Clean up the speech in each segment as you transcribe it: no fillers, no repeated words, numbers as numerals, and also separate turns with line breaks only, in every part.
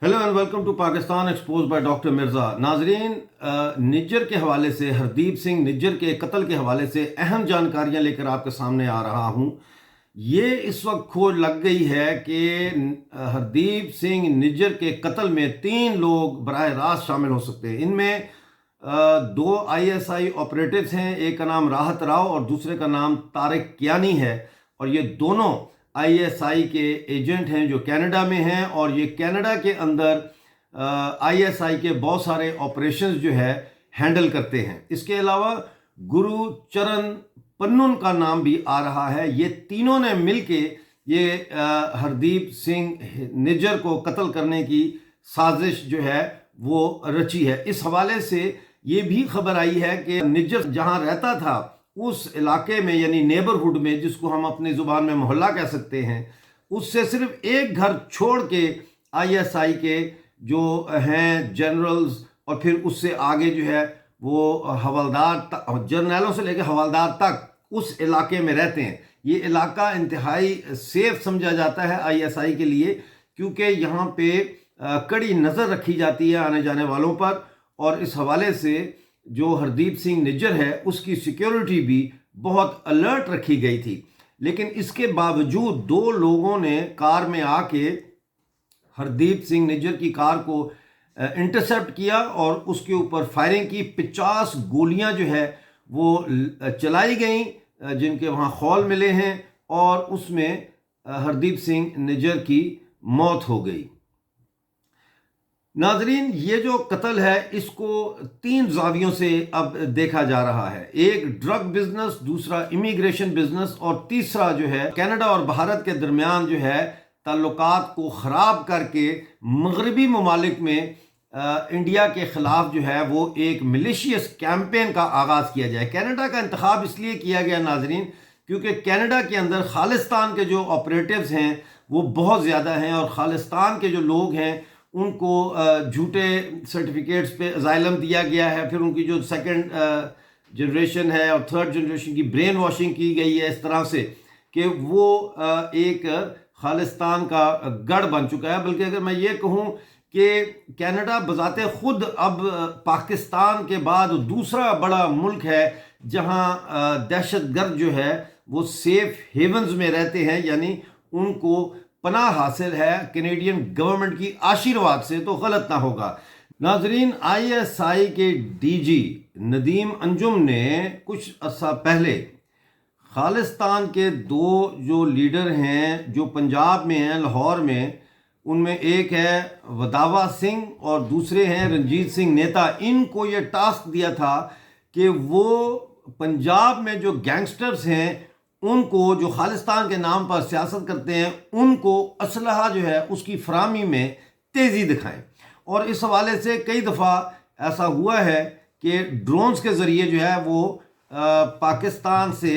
Hello and welcome to Pakistan expose by doctor Mirza. नाजरीन, निज्जर के हवाले से, हरदीप सिंह निज्जर के कत्ल के हवाले से अहम जानकारियां लेकर आपके सामने आ रहा हूं। ये इस वक्त खोज लग गई है कि हरदीप सिंह निज्जर के कत्ल में 3 लोग बराह रास्त शामिल हो सकते हैं। इनमें 2 ISI ऑपरेटिव्स हैं, एक का नाम राहत राव और दूसरे का नाम तारिक कियानी है। और ये दोनों ISI के एजेंट हैं जो कनाडा में हैं, और ये कनाडा के अंदर ISI के बहुत सारे ऑपरेशंस जो है हैंडल करते हैं। इसके अलावा गुरुचरण पन्नुन का नाम भी आ रहा है। ये तीनों ने मिलके ये हरदीप सिंह निज्जर को कत्ल करने की साजिश जो है वो रची है। इस हवाले से ये भी खबर आई है कि निज्जर जहां रहता था उस इलाके में, यानी नेबरहुड में, जिसको हम अपनी ज़ुबान में मोहल्ला कह सकते हैं, उससे सिर्फ एक घर छोड़ के ISI के जो हैं जनरल्स और फिर उससे आगे जो है वो हवलदार, जर्नलों से लेकर हवलदार तक उस इलाके में रहते हैं। ये इलाका इंतहाई सेफ समझा जाता है ISI के लिए, क्योंकि यहाँ पे कड़ी नज़र रखी जाती है आने जाने वालों पर। और इस हवाले से जो हरदीप सिंह निज्जर है उसकी सिक्योरिटी भी बहुत अलर्ट रखी गई थी। लेकिन इसके बावजूद 2 लोगों ने कार में आके हरदीप सिंह निज्जर की कार को इंटरसेप्ट किया और उसके ऊपर फायरिंग की। 50 गोलियां जो है वो चलाई गईं, जिनके वहाँ खौल मिले हैं, और उसमें हरदीप सिंह निज्जर की मौत हो गई। नाजरीन, ये जो कत्ल है इसको 3 ज़ावियों से अब देखा जा रहा है। एक ड्रग बिजनेस, दूसरा इमिग्रेशन बिजनेस, और तीसरा जो है कनाडा और भारत के दरमियान जो है ताल्लुकात को ख़राब करके मगरबी ममालिक में इंडिया के ख़िलाफ़ जो है वो एक मिलिशियस कैंपेन का आगाज़ किया जाए। कनाडा का इंतखाब इसलिए किया गया नाजरीन क्योंकि कनाडा के अंदर खालिस्तान के जो ऑपरेटिव्स हैं वो बहुत ज़्यादा हैं, और खालिस्तान के जो लोग हैं उनको झूठे सर्टिफिकेट्स पे अजाइलम दिया गया है। फिर उनकी जो सेकंड जनरेशन है और थर्ड जनरेशन की ब्रेन वॉशिंग की गई है इस तरह से कि वो एक खालिस्तान का गढ़ बन चुका है। बल्कि अगर मैं ये कहूँ कि कनाडा बजाते खुद अब पाकिस्तान के बाद दूसरा बड़ा मुल्क है जहाँ दहशतगर्द जो है वो सेफ हेवन्स में रहते हैं, यानी उनको पनाह हासिल है कैनेडियन गवर्नमेंट की आशीर्वाद से, तो गलत ना होगा। नाजरीन, ISI के DG नदीम अंजुम ने कुछ अर्सा पहले खालिस्तान के 2 जो लीडर हैं जो पंजाब में हैं, लाहौर में, उनमें एक है वदावा सिंह और दूसरे हैं रंजीत सिंह नेता। इनको ये टास्क दिया था कि वो पंजाब में जो गैंगस्टर्स हैं उनको, जो खालिस्तान के नाम पर सियासत करते हैं, उनको असलहा जो है उसकी फराहमी में तेज़ी दिखाएं। और इस हवाले से कई दफ़ा ऐसा हुआ है कि ड्रोन्स के ज़रिए जो है वो पाकिस्तान से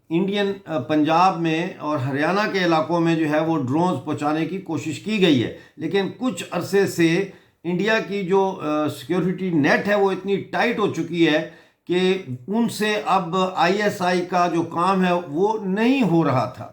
इंडियन पंजाब में और हरियाणा के इलाकों में जो है वो ड्रोन्स पहुंचाने की कोशिश की गई है। लेकिन कुछ अरसे से इंडिया की जो सिक्योरिटी नेट है वो इतनी टाइट हो चुकी है कि उनसे अब ISI का जो काम है वो नहीं हो रहा था।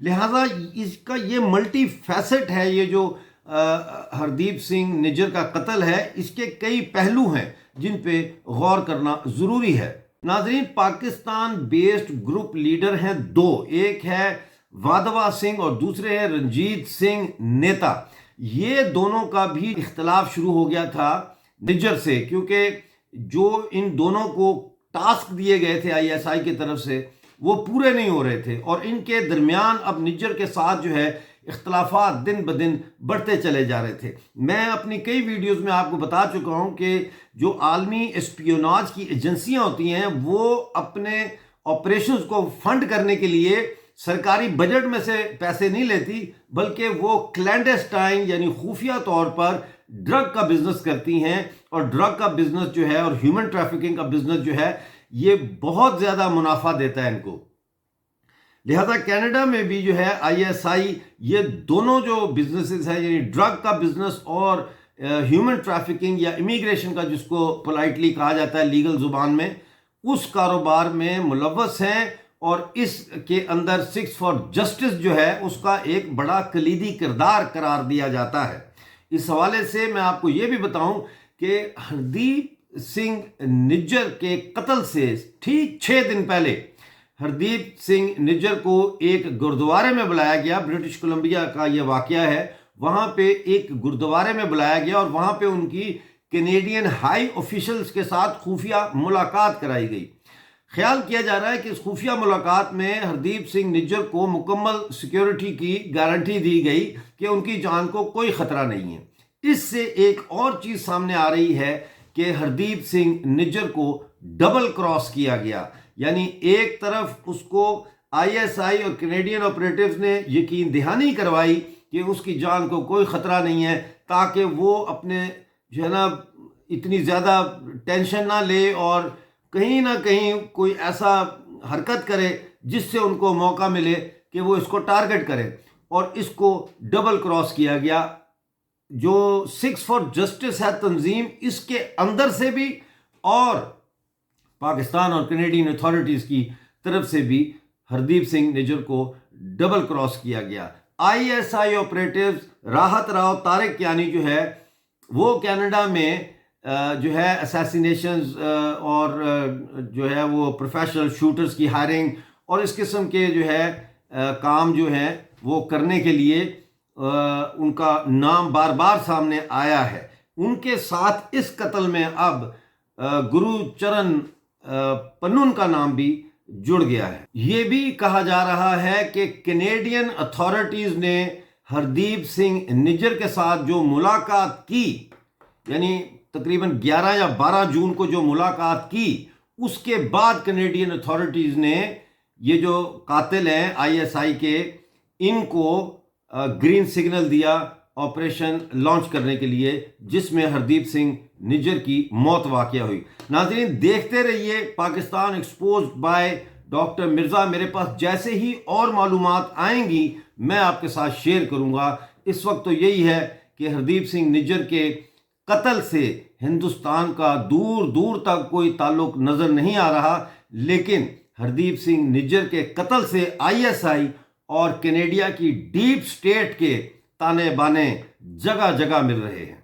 लिहाजा इसका ये मल्टी फैसेट है, ये जो हरदीप सिंह निज्जर का कत्ल है, इसके कई पहलू हैं जिन पे गौर करना ज़रूरी है। नाजरीन, पाकिस्तान बेस्ड ग्रुप लीडर हैं 2, एक है वाधवा सिंह और दूसरे हैं रंजीत सिंह नेता। ये दोनों का भी इख्तलाफ शुरू हो गया था निज्जर से, क्योंकि जो इन दोनों को टास्क दिए गए थे ISI की तरफ से वो पूरे नहीं हो रहे थे, और इनके दरमियान अब निज्जर के साथ जो है इख्तलाफात दिन ब दिन बढ़ते चले जा रहे थे। मैं अपनी कई वीडियोस में आपको बता चुका हूं कि जो आलमी एस्पियोनाज की एजेंसियां होती हैं वो अपने ऑपरेशंस को फंड करने के लिए सरकारी बजट में से पैसे नहीं लेती, बल्कि वो क्लैंडस्टाइन यानी खुफिया तौर पर ड्रग का बिजनेस करती हैं। और ड्रग का बिजनेस जो है और ह्यूमन ट्रैफिकिंग का बिजनेस जो है ये बहुत ज़्यादा मुनाफा देता है इनको। लिहाजा कनाडा में भी जो है ISI ये दोनों जो बिजनेसेस हैं, यानी ड्रग का बिजनेस और ह्यूमन ट्रैफिकिंग या इमिग्रेशन का, जिसको पोलाइटली कहा जाता है लीगल जुबान में, उस कारोबार में मुलव्वस हैं। और इसके अंदर 6 फॉर जस्टिस जो है उसका एक बड़ा कलीदी किरदार करार दिया जाता है। اس حوالے سے میں آپ کو یہ بھی بتاؤں کہ ہردیپ سنگھ نجر کے قتل سے ٹھیک 6 دن پہلے ہردیپ سنگھ نجر کو ایک گردوارے میں بلایا گیا. برٹش کولمبیا کا یہ واقعہ ہے. وہاں پہ ایک گردوارے میں بلایا گیا اور وہاں پہ ان کی کینیڈین ہائی آفیشلز کے ساتھ خفیہ ملاقات کرائی گئی. خیال کیا جا رہا ہے کہ اس خفیہ ملاقات میں ہردیپ سنگھ نجر کو مکمل سیکیورٹی کی گارنٹی دی گئی کہ ان کی جان کو کوئی خطرہ نہیں ہے. اس سے ایک اور چیز سامنے آ رہی ہے کہ ہردیپ سنگھ نجر کو ڈبل کراس کیا گیا. یعنی ایک طرف اس کو آئی ایس آئی اور کینیڈین آپریٹیوز نے یقین دہانی کروائی کہ اس کی جان کو کوئی خطرہ نہیں ہے، تاکہ وہ اپنے جو ہے نا اتنی زیادہ ٹینشن نہ لے اور کہیں نہ کہیں کوئی ایسا حرکت کرے جس سے ان کو موقع ملے کہ وہ اس کو ٹارگٹ کرے. اور اس کو ڈبل کراس کیا گیا. جو 6 فار جسٹس ہے تنظیم، اس کے اندر سے بھی اور پاکستان اور کینیڈین اتھارٹیز کی طرف سے بھی ہردیپ سنگھ نجر کو ڈبل کراس کیا گیا. آئی ایس آئی آپریٹیوز راحت راؤ طارق کیانی جو ہے وہ کینیڈا میں جو ہے اسیسینیشنز اور جو ہے وہ پروفیشنل شوٹرز کی ہائرنگ اور اس قسم کے جو ہے کام جو ہیں وہ کرنے کے لیے ان کا نام بار بار سامنے آیا ہے. ان کے ساتھ اس قتل میں اب گرو چرن پنن کا نام بھی جڑ گیا ہے. یہ بھی کہا جا رہا ہے کہ کینیڈین اتھارٹیز نے ہردیپ سنگھ نجر کے ساتھ جو ملاقات کی، یعنی تقریباً 11 یا 12 جون کو جو ملاقات کی، اس کے بعد کینیڈین اتھارٹیز نے یہ جو قاتل ہیں آئی ایس آئی کے، ان کو گرین سگنل دیا آپریشن لانچ کرنے کے لیے، جس میں ہردیپ سنگھ نجر کی موت واقع ہوئی. ناظرین دیکھتے رہیے Pakistan exposed by doctor Mirza. میرے پاس جیسے ہی اور معلومات آئیں گی میں آپ کے ساتھ شیئر کروں گا. اس وقت تو یہی ہے کہ ہردیپ سنگھ نجر کے قتل سے ہندوستان کا دور دور تک کوئی تعلق نظر نہیں آ رہا، لیکن ہردیپ سنگھ نجر کے قتل سے آئی ایس آئی اور کینیڈیا کی ڈیپ سٹیٹ کے تانے بانے جگہ جگہ مل رہے ہیں.